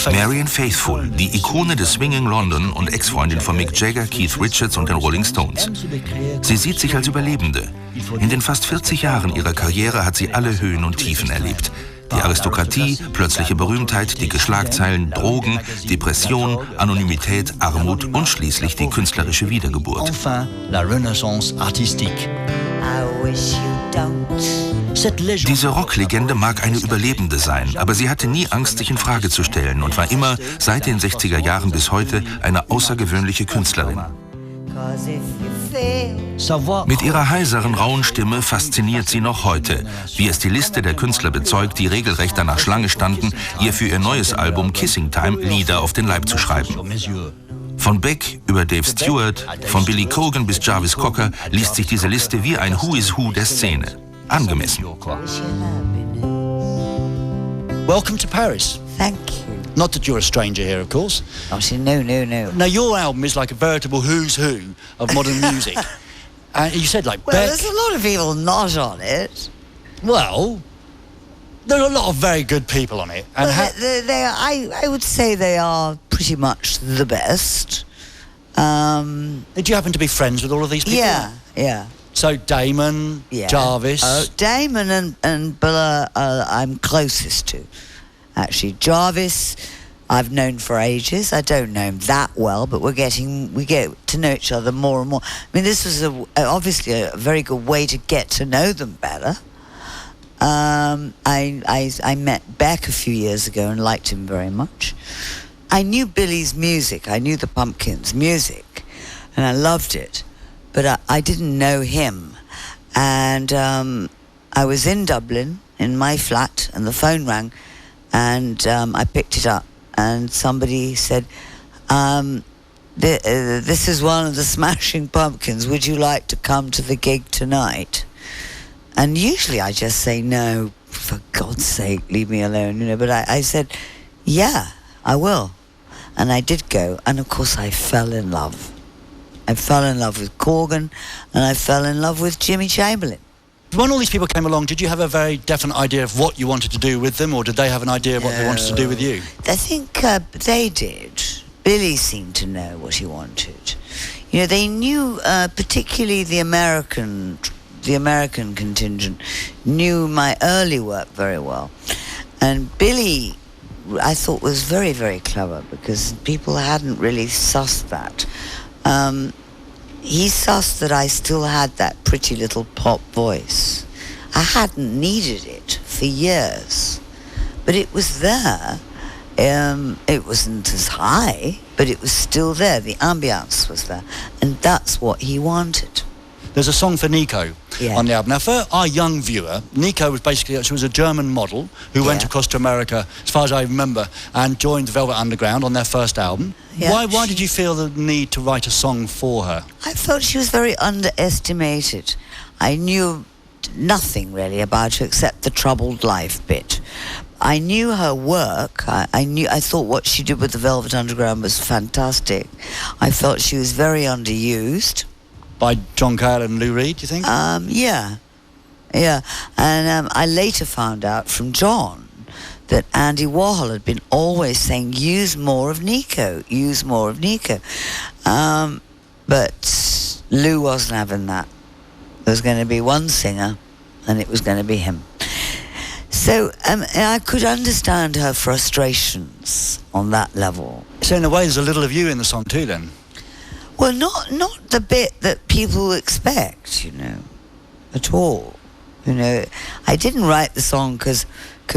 Marianne Faithfull, die Ikone des Swinging London und Ex-Freundin von Mick Jagger, Keith Richards und den Rolling Stones. Sie sieht sich als Überlebende. In den fast 40 Jahren ihrer Karriere hat sie alle Höhen und Tiefen erlebt. Die Aristokratie, plötzliche Berühmtheit, dicke Schlagzeilen, Drogen, Depression, Anonymität, Armut und schließlich die künstlerische Wiedergeburt. Diese Rocklegende mag eine Überlebende sein, aber sie hatte nie Angst, sich in Frage zu stellen und war immer, seit den 60er Jahren bis heute, eine außergewöhnliche Künstlerin. Mit ihrer heiseren, rauen Stimme fasziniert sie noch heute, wie es die Liste der Künstler bezeugt, die regelrecht danach Schlange standen, ihr für ihr neues Album Kissing Time Lieder auf den Leib zu schreiben. Von Beck über Dave Stewart, von Billy Corgan bis Jarvis Cocker liest sich diese Liste wie ein Who is Who der Szene. Angemessen. Welcome to Paris. Thank you. Not that you're a stranger here, of course. Obviously, no. Now, your album is like a veritable who's who of modern music. And you said, like, Well, Beck... there's a lot of people not on it. Well, there are a lot of very good people on it. And Well, I would say they are pretty much the best. did you happen to be friends with all of these people? Yeah. So Damon, Yeah. Jarvis... Damon and Bill I'm closest to. Actually, Jarvis, I've known for ages. I don't know him that well, but we get to know each other more and more. I mean, this was obviously a very good way to get to know them better. I met Beck a few years ago and liked him very much. I knew Billy's music. I knew the Pumpkins' music, and I loved it, but I didn't know him. And I was in Dublin in my flat, and the phone rang. And I picked it up, and somebody said, this is one of the Smashing Pumpkins. Would you like to come to the gig tonight? And usually I just say, no, for God's sake, leave me alone. But I said, yeah, I will. And I did go, and of course I fell in love. I fell in love with Corgan, and I fell in love with Jimmy Chamberlain. When all these people came along, did you have a very definite idea of what you wanted to do with them, or did they have an idea of what they wanted to do with you? I think they did. Billy seemed to know what he wanted. They knew, particularly the American contingent, knew my early work very well. And Billy, I thought, was very, very clever, because people hadn't really sussed that. He sussed that I still had that pretty little pop voice. I hadn't needed it for years, but it was there. It wasn't as high, but it was still there. The ambience was there, and that's what he wanted. There's a song for Nico on the album. Now, for our young viewer, Nico was she was a German model who went across to America, as far as I remember, and joined the Velvet Underground on their first album. Yeah. Why did you feel the need to write a song for her? I felt she was very underestimated. I knew nothing really about her except the troubled life bit. I knew her work. I thought what she did with the Velvet Underground was fantastic. I felt she was very underused. By John Cale and Lou Reed, do you think? Yeah. And I later found out from John that Andy Warhol had been always saying, use more of Nico. But Lou wasn't having that. There was going to be one singer, and it was going to be him. So I could understand her frustrations on that level. So in a way, there's a little of you in the song too, then? Well, not the bit that people expect, at all. I didn't write the song because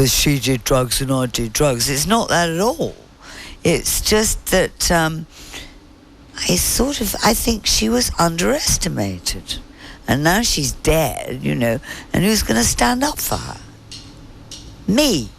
she did drugs and I did drugs. It's not that at all. It's just that I think she was underestimated. And now she's dead, and who's going to stand up for her? Me.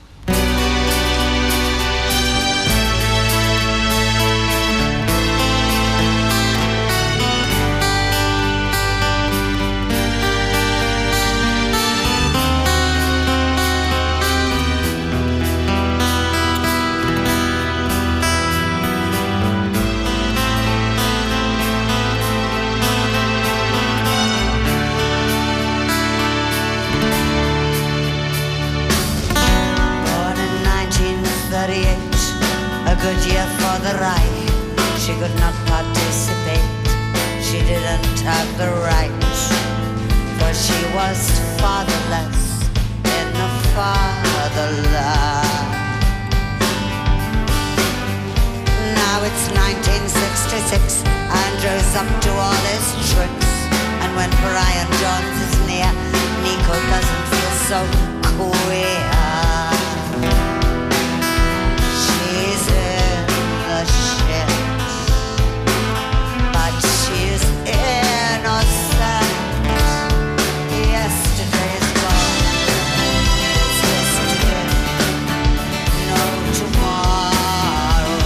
good year for the Reich. She could not participate. She didn't have the right, for she was fatherless in the fatherland. Now it's 1966, Andrew's up to all his tricks, and when Brian Jones is near, Nico doesn't feel so queer. She's in the shit, but she's innocent. Yesterday is gone, it's yesterday, no tomorrow.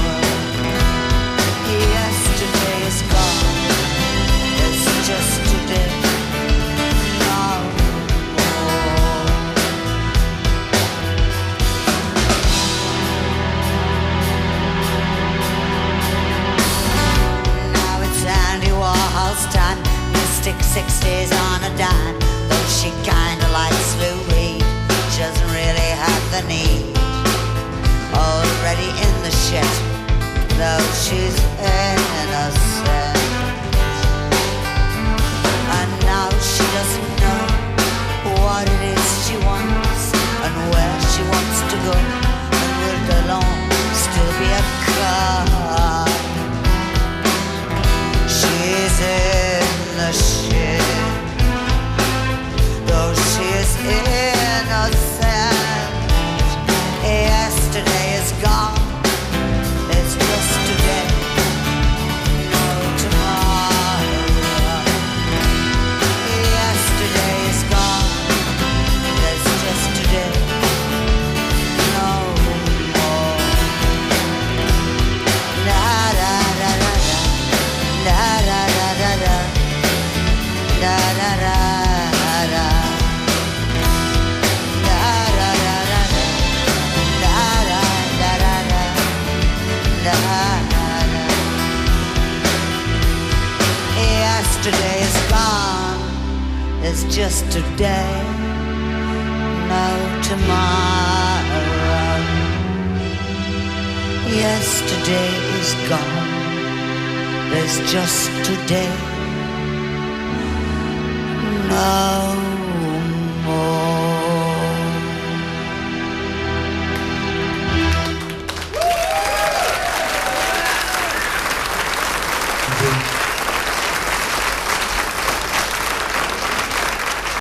Yesterday is gone, it's just today, no more. Now it's Andy Warhol's time, Mystic 60s on a dime. Though she kinda likes Lou Reed, she doesn't really have the need. Already in the shit, though she's innocent. And now she doesn't know what it is she wants and where she wants to go, and will belong still be a car. She's in the shit, though she is innocent. Yesterday is gone, it's just today, no tomorrow. Yesterday is gone, it's just today, no more. Da da da da da, da da da da da, da da da da. Yesterday is gone, it's just today, no tomorrow. Yesterday is gone, there's just today, no